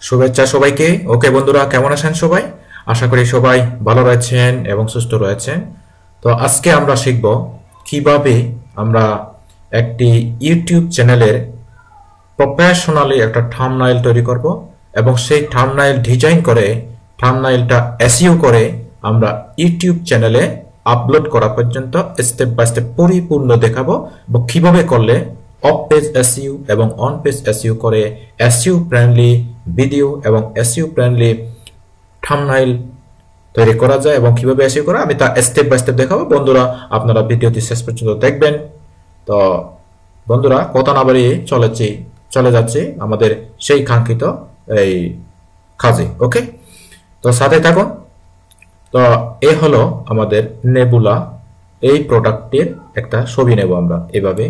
শুভেচ্ছা সবাইকে। ওকে বন্ধুরা, কেমন আছেন সবাই? আশা করি সবাই ভালো রয়েছেন এবং সুস্থ রয়েছেন। তো আজকে আমরা শিখব কিভাবে আমরা একটি ইউটিউব চ্যানেলের প্রফেশনালি একটা থাম্বনেইল তৈরি করব এবং সেই থাম্বনেইল ডিজাইন করে থাম্বনেইলটা এসইও করে আমরা ইউটিউব চ্যানেলে আপলোড করা পর্যন্ত স্টেপ বাই স্টেপ পরিপূর্ণ দেখাবো এবং কিভাবে করলে অফ পেজ এসইও এবং অন পেজ এসইও করে এসইও ফ্রেন্ডলি ভিডিও এবং এসইও ফ্রেন্ডলি থাম্বনেইল তৈরি করা যায় এবং কিভাবে এসইও করা আমি তা স্টেপ বাই স্টেপ দেখাবো। বন্ধুরা, আপনারা ভিডিওটি শেষ পর্যন্ত দেখবেন। তো বন্ধুরা, কথা না বাড়িয়ে চলে যাচ্ছে আমাদের সেই কাঙ্ক্ষিত এই কাজে। ওকে, তো সাথে থাকুন। তো এ হলো আমাদের নেবুলা। এই প্রোডাক্টের একটা ছবি নেব আমরা এভাবে,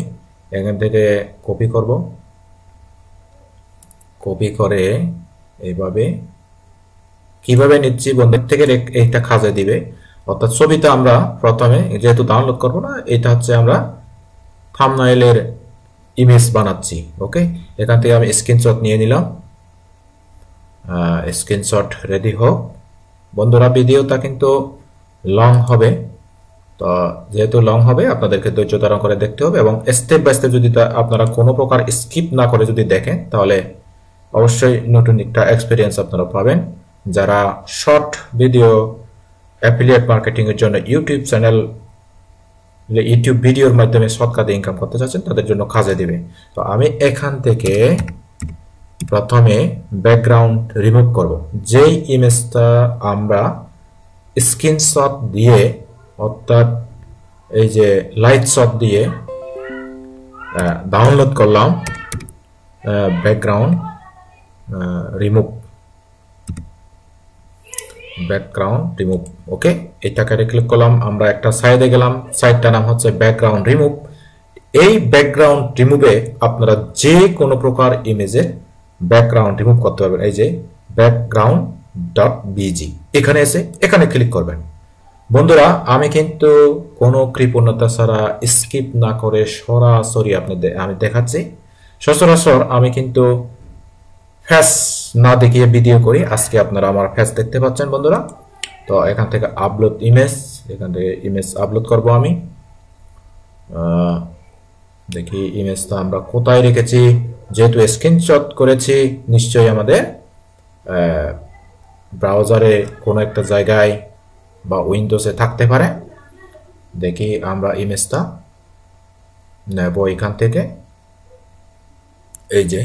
এখান থেকে কপি করব, কপি করে এইভাবে কিভাবে নিচ্ছি বন্ধুর থেকে এইটা কাজে দিবে। অর্থাৎ ছবিটা আমরা প্রথমে যেহেতু ডাউনলোড করব না, এটা হচ্ছে আমরা থাম্বনেইলের ইমেজ বানাচ্ছি। ওকে, এখান থেকে আমি স্ক্রিনশট নিয়ে নিলাম। স্ক্রিনশট রেডি হোক। বন্ধুরা, ভিডিওটা কিন্তু লং হবে, তো যেহেতু লং হবে আপনাদেরকে ধৈর্য ধারণ করে দেখতে হবে এবং স্টেপ বাই স্টেপ যদি আপনারা কোনো প্রকার স্কিপ না করে যদি দেখেন তাহলে অবশ্যই নতুন একটা এক্সপিরিয়েন্স আপনারা পাবেন। যারা শর্ট ভিডিও অ্যাফিলিয়েট মার্কেটিং এর জন্য ইউটিউব চ্যানেল ইউটিউব ভিডিওর মাধ্যমে শর্টকাটে ইনকাম করতে চাচ্ছেন তাদের জন্য কাজে দিবে। তো আমি এখান থেকে প্রথমে ব্যাকগ্রাউন্ড রিমুভ করব। যেই ইমেজটা আমরা স্ক্রিনশট দিয়ে অর্থাৎ এই যে লাইট শট দিয়ে ডাউনলোড করলাম, ব্যাকগ্রাউন্ড রিমুভ, ব্যাকগ্রাউন্ড রিমুভ। ওকে, এটাকে ক্লিক করলাম, আমরা একটা সাইডে গেলাম, সাইডটার নাম হচ্ছে ব্যাকগ্রাউন্ড রিমুভ। এই ব্যাকগ্রাউন্ড রিমুভে আপনারা যে কোনো প্রকার ইমেজের ব্যাকগ্রাউন্ড রিমুভ করতে পারবেন। এই যে ব্যাকগ্রাউন্ড ডট বিজি, এখানে এসে এখানে ক্লিক করবেন। বন্ধুরা, আমি কিন্তু কোনো কৃপণতা ছাড়া স্কিপ না করে সরাসরি আমি দেখাচ্ছি। সচরাচর আমি কিন্তু ফেস না দেখিয়ে ভিডিও করি। আজকে আপনারা আমার ফেস দেখতে পাচ্ছেন বন্ধুরা। তো এখান থেকে আপলোড ইমেজ, এখান থেকে ইমেজ আপলোড করব আমি। দেখি ইমেজটা আমরা কোথায় রেখেছি। যেহেতু স্ক্রিনশট করেছি, নিশ্চয়ই আমাদের ব্রাউজারে কোনো একটা জায়গায় বা উইন্ডোজে থাকতে পারে। দেখি আমরা ইমেজটা নেব এখান থেকে। এই যে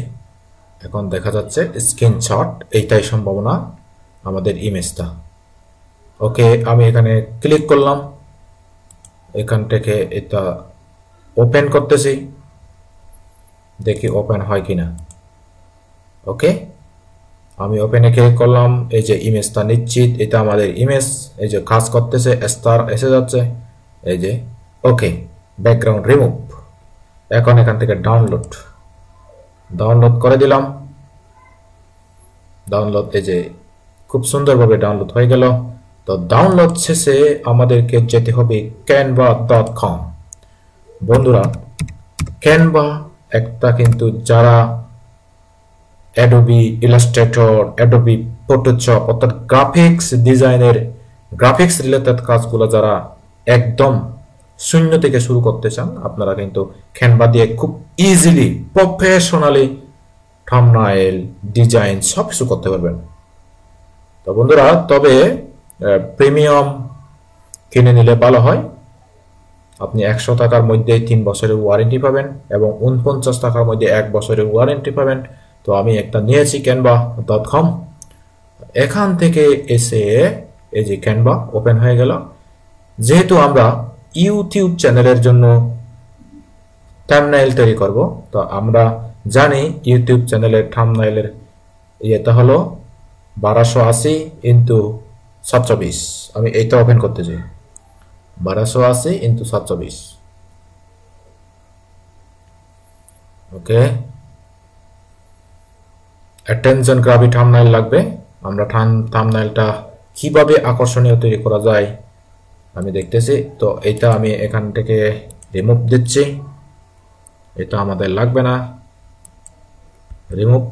এখন দেখা যাচ্ছে স্ক্রিনশট, এইটাই সম্ভাবনা আমাদের ইমেজটা। ওকে, আমি এখানে ক্লিক করলাম, এখান থেকে এটা ওপেন করতেছি, দেখি ওপেন হয় কিনা। ওকে, আমি ওপেনে ক্লিক করলাম। এই যে ইমেজটা নিশ্চিত এটা আমাদের ইমেজ। এই যে কাজ করতেছে, স্টার এসে যাচ্ছে। এই যে ওকে, ব্যাকগ্রাউন্ড রিমুভ। এখন এখান থেকে ডাউনলোড করে দিলাম। ডাউনলোড, এই যে খুব সুন্দরভাবে ডাউনলোড হয়ে গেল। তো ডাউনলোড শেষে আমাদেরকে যেতে হবে canva.com। বন্ধুরা, ক্যানভা একটা কিন্তু যারা অ্যাডোবি ইলাস্ট্রেটর, অ্যাডোবি ফটোশপ অর্থাৎ গ্রাফিক্স ডিজাইনের গ্রাফিক্স রিলেটেড কাজগুলো যারা একদম শূন্য থেকে শুরু করতে চান, আপনারা কিন্তু ক্যানভা দিয়ে খুব ইজিলি প্রফেশনালি থাম্বনেইল ডিজাইন সব কিছু করতে পারবেন। তো বন্ধুরা, তবে প্রিমিয়াম কিনে নিলে ভালো হয়। আপনি 100 টাকার মধ্যে 3 বছরের ওয়ারেন্টি পাবেন এবং 49 টাকার মধ্যে 1 বছরের ওয়ারেন্টি পাবেন। তো আমি একটা নিয়েছি canva.com। এখান থেকে এসে এই যে ক্যানভা ওপেন হয়ে গেল। যেহেতু আমরা ইউটিউব চ্যানেলের জন্য থাম্বনেইল তৈরি করব, তো আমরা জানি ইউটিউব চ্যানেলের থাম্বনেইলের এটা হলো 1280 ইন্টু 720। আমি এইটা ওপেন করতে চাই, 1280 ইন্টু 720। ওকে, অ্যাটেনশন গ্রাবি থাম্বনেইল লাগবে। আমরা থাম্বনেইলটা কিভাবে আকর্ষণীয় তৈরি করা যায় আমি দেখতেছি। তো এটা আমি এখান থেকে রিমুভ দিচ্ছি, এটা আমাদের লাগবে না, রিমুভ।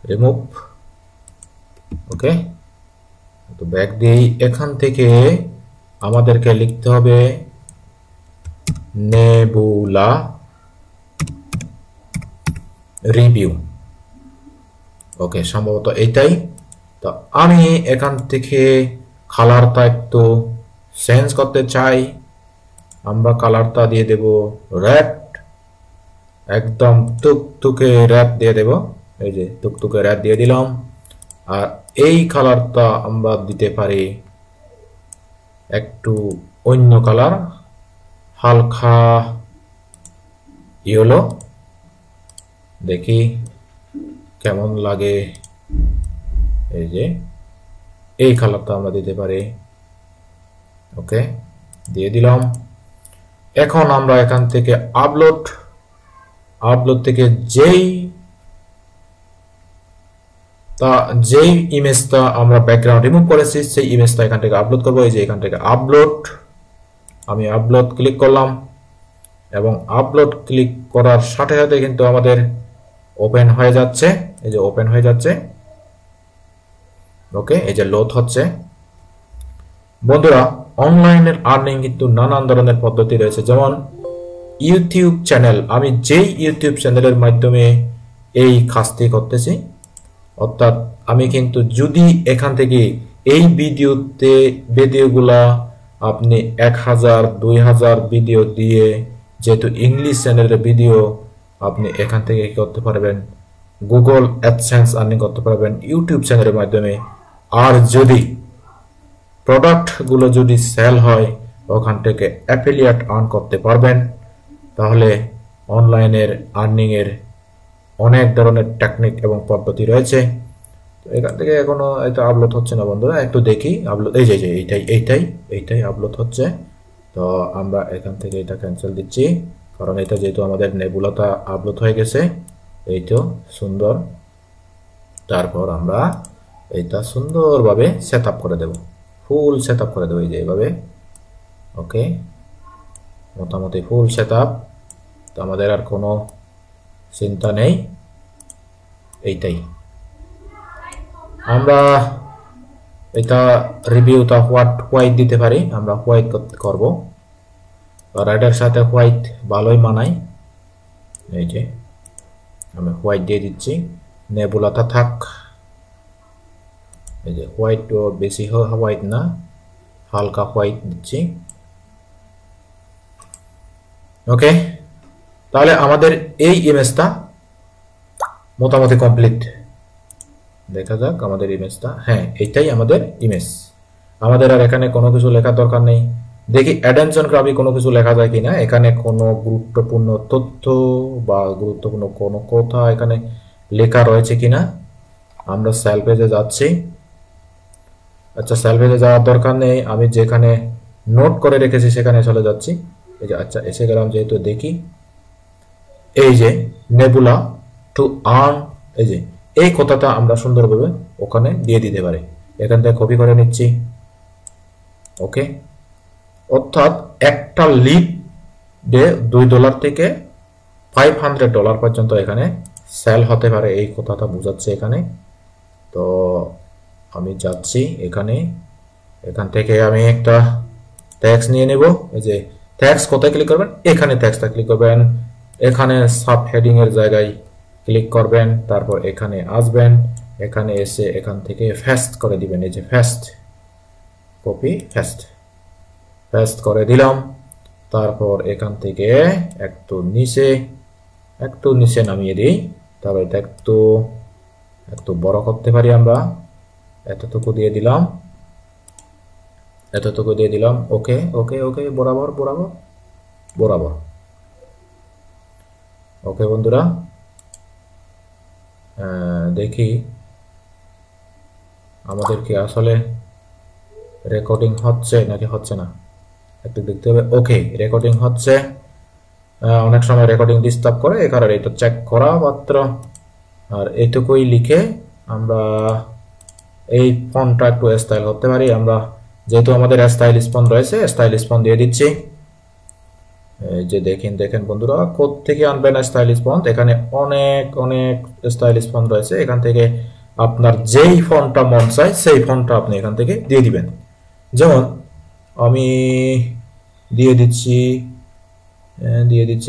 রিমুভ। ওকে, তো ব্যাক দিই। এখান থেকে আমাদেরকে লিখতে হবে নেবুলা রিভিউ। ওকে, সম্ভবত এইটাই। তো আমি এখান থেকে কালারটা একটু চেঞ্জ করতে চাই। আমরা কালারটা দিয়ে দেব রেড, একদম টুকটুকে রেড দিয়ে দেব। এই যে টুকটুকে রেড দিয়ে দিলাম। আর এই কালারটা আমরা দিতে পারি একটু অন্য কালার, হালকা ইয়েলো। দেখি কেমন লাগে। এই যে এই কালারটা আমরা দিতে পারি। ওকে, দিয়ে দিলাম। এখন আমরা এখান থেকে আপলোড থেকে যেই ইমেজটা আমরা ব্যাকগ্রাউন্ড রিমুভ করেছি সেই ইমেজটা এখান থেকে আপলোড করবো। এই যে এখান থেকে আপলোড, আমি আপলোড ক্লিক করলাম এবং আপলোড ক্লিক করার সাথে সাথে কিন্তু আমাদের ওপেন হয়ে যাচ্ছে। এই যে ওপেন হয়ে যাচ্ছে। ওকে, এই যে লোড হচ্ছে। বন্ধুরা, অনলাইনের আর্নিং কিন্তু নানান ধরনের পদ্ধতি রয়েছে। যেমন ইউটিউব চ্যানেল, আমি যেই ইউটিউব চ্যানেলের মাধ্যমে এই কাজটি করতেছি, অর্থাৎ আমি কিন্তু যদি এখান থেকে এই ভিডিওগুলা আপনি 1000 2000 ভিডিও দিয়ে, যেহেতু ইংলিশ চ্যানেলের ভিডিও, আপনি এখান থেকে কি করতে পারবেন, গুগল অ্যাডসেন্স আর্নিং করতে পারবেন ইউটিউব চ্যানেলের মাধ্যমে। আর যদি প্রোডাক্টগুলো যদি সেল হয়, ওখান থেকে অ্যাফিলিয়েট আর্ন করতে পারবেন। তাহলে অনলাইনের আর্নিং এর অনেক ধরনের টেকনিক এবং পদ্ধতি রয়েছে। তো এখান থেকে এখনো এটা আপলোড হচ্ছে না বন্ধুরা, একটু দেখি আপলোড। এই যে এইটাই আপলোড হচ্ছে। তো আমরা এখান থেকে এটা ক্যান্সেল দিচ্ছি, কারণ এটা যেহেতু আমাদের নেবুলাটা আপলোড হয়ে গেছে। এই তো সুন্দর। তারপর আমরা এটা সুন্দরভাবে সেট আপ করে দেব, ফুল সেট আপ করে দেবো। এই যে এইভাবে। ওকে, মোটামুটি ফুল সেট আপ। তো আমাদের আর কোনো চিন্তা নেই। এইটাই আমরা এটা রিভিউটা হোয়াইট দিতে পারি। আমরা হোয়াইট করব, রেডের সাথে হোয়াইট ভালোই মানায়। এই যে আমি হোয়াইট দিয়ে দিচ্ছি, নেবুলাটা থাক। এই যে হোয়াইট, বেশি হোয়াইট না, হালকা হোয়াইট দিচ্ছি। ওকে, তাহলে আমাদের এই ইমেজটা মোটামুটি কমপ্লিট। দেখা যাক আমাদের ইমেজটা। হ্যাঁ, এইটাই আমাদের ইমেজ। আমাদের আর এখানে কোনো কিছু লেখার দরকার নেই। দেখি অ্যাডেনশন গ্রাফি কোনো কিছু লেখা যায় কিনা, এখানে কোনো গুরুত্বপূর্ণ তথ্য বা গুরুত্বপূর্ণ কোনো কথা এখানে লেখা রয়েছে কিনা। আমরা সেল পেজে যাচ্ছি। আচ্ছা, সেল পেজে যাওয়ার দরকার নেই, আমি যেখানে নোট করে রেখেছি সেখানে চলে যাচ্ছি। এই যে আচ্ছা এসে গেলাম, যেহেতু দেখি এই যে নেবুলা টু আর্ন, এই যে এই কথাটা আমরা সুন্দরভাবে ওখানে দিয়ে দিতে পারি। এখান থেকে কপি করে নিচ্ছি। ওকে, অর্থাৎ একটা লিড $2 থেকে $500 পর্যন্ত এখানে সেল হতে পারে, এই কথাটা বোঝাচ্ছে এখানে। তো আমি যাচ্ছি এখান থেকে আমি একটা ট্যাক্স নিয়ে নেব। এই যে ট্যাক্স কোথায় ক্লিক করবেন, এখানে ট্যাক্সটা ক্লিক করবেন, এখানে সাব হেডিং এর জায়গায় ক্লিক করবেন, তারপর এখানে আসবেন, এখানে এসে এখান থেকে পেস্ট করে দিবেন। এই যে পেস্ট, কপি পেস্ট করে দিলাম। তারপর এখান থেকে একটু নিচে নামিয়ে দিই। তারপর এটা একটু বড় করতে পারি আমরা। এতটুকু দিয়ে দিলাম। ওকে ওকে ওকে, বরাবর। ওকে বন্ধুরা, দেখি আমাদের কি আসলে রেকর্ডিং হচ্ছে নাকি হচ্ছে না, একটু দেখতে হবে। ওকে, রেকর্ডিং হচ্ছে। অনেক সময় রেকর্ডিং ডিস্টার্ব করে, এই কারণে এটা চেক করা মাত্র। আর এইটুকুই লিখে আমরা এই ফন্টটা একটু স্টাইল করতে পারি। আমরা যেহেতু আমাদের স্টাইল স্পন রয়েছে, স্টাইল স্পন দিয়ে দিচ্ছি। এই যে দেখেন বন্ধুরা, কোত্থেকে আনবেন স্টাইলিশ ফন্ট। এখানে অনেক অনেক স্টাইলিশ ফন্ট রয়েছে। এখান থেকে আপনার যেই ফন্টটা মন চায় সেই ফন্টটা আপনি এখান থেকে দিয়ে দিবেন। যেমন আমি দিয়ে দিচ্ছি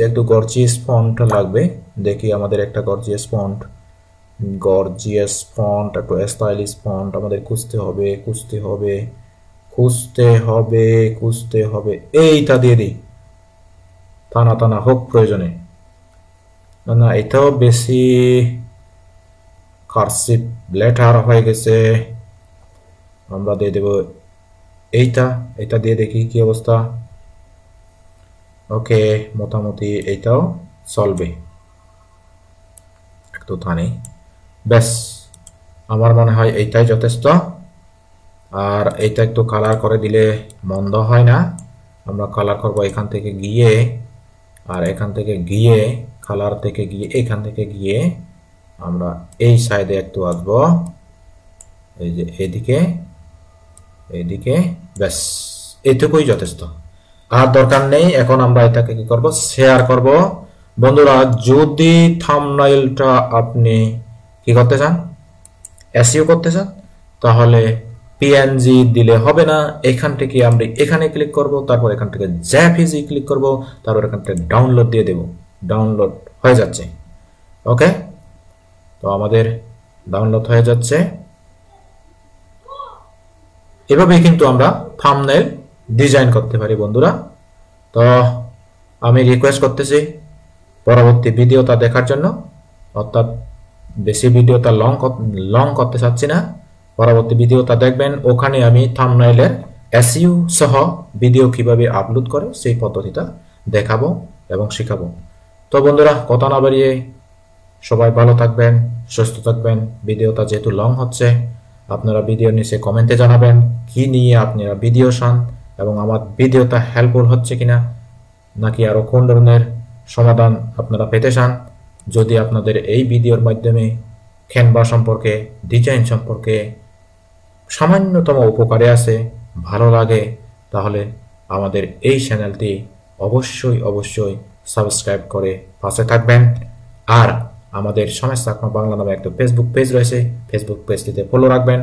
একটু গর্জিয়াস ফন্ট লাগবে। দেখি আমাদের একটা গর্জিয়াস ফন্ট একটু স্টাইলিশ ফন্ট আমাদের খুঁজতে হবে। এইটা দিয়ে দিই, টানা হোক প্রয়োজনে। না, এটাও বেশি কার্সিভ লেটার হয়ে গেছে। আমরা দিয়ে দেব এইটা দিয়ে দেখি কি অবস্থা। ওকে, মোটামুটি এইটাও চলবে। একটু টানি, ব্যাস আমার মনে হয় এইটাই যথেষ্ট। আর এইটা একটু কালার করে দিলে মন্দ হয় না। আমরা কালার করব এখান থেকে গিয়ে, আর এখান থেকে গিয়ে কালার থেকে গিয়ে এখান থেকে গিয়ে আমরা এই সাইডে একটু আসবো, এই যে এইদিকে। ব্যাস এটুকুই যথেষ্ট, আর দরকার নেই। এখন আমরা এটাকে কি করব, শেয়ার করব। বন্ধুরা, যদি থাম্বনেইলটা আপনি কি করতে চান, এসইও করতে চান, তাহলে পিএনজি দিলে হবে না। এখান থেকে আমরা এখানে ক্লিক করব, তারপর এখান থেকে জেপিজি ক্লিক করব, তারপর এখান থেকে ডাউনলোড দিয়ে দেব। ডাউনলোড হয়ে যাচ্ছে। ওকে, তো আমাদের ডাউনলোড হয়ে যাচ্ছে। এভাবেই কিন্তু আমরা থাম্বনেইল ডিজাইন করতে পারি বন্ধুরা। তো আমি রিকোয়েস্ট করতেছি পরবর্তী ভিডিওটা দেখার জন্য, অর্থাৎ বেশি ভিডিওটা লং করতে চাচ্ছি না। পরবর্তী ভিডিওটা দেখবেন, ওখানে আমি থাম্বনেইলের এসইও সহ ভিডিও কিভাবে আপলোড করে সেই পদ্ধতিটা দেখাবো এবং শেখাবো। তো বন্ধুরা, কথা না বাড়িয়ে সবাই ভালো থাকবেন, সুস্থ থাকবেন। ভিডিওটা যেহেতু লং হচ্ছে, আপনারা ভিডিওর নিচে কমেন্টে জানাবেন কি নিয়ে আপনারা ভিডিও চান এবং আমার ভিডিওটা হেল্পফুল হচ্ছে কিনা, নাকি আরো কোন ধরনের সমাধান আপনারা পেতে চান। যদি আপনাদের এই ভিডিওর মাধ্যমে ক্যানভা সম্পর্কে, ডিজাইন সম্পর্কে সামান্যতম উপকারে আসে, ভালো লাগে, তাহলে আমাদের এই চ্যানেলটি অবশ্যই সাবস্ক্রাইব করে পাশে থাকবেন। আর আমাদের সমস্যা বাংলা নামে একটা ফেসবুক পেজ রয়েছে, ফেসবুক পেজটিতে ফলো রাখবেন।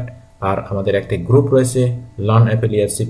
আর আমাদের একটি গ্রুপ রয়েছে, লার্ন অ্যাফিলিয়েট সিপি।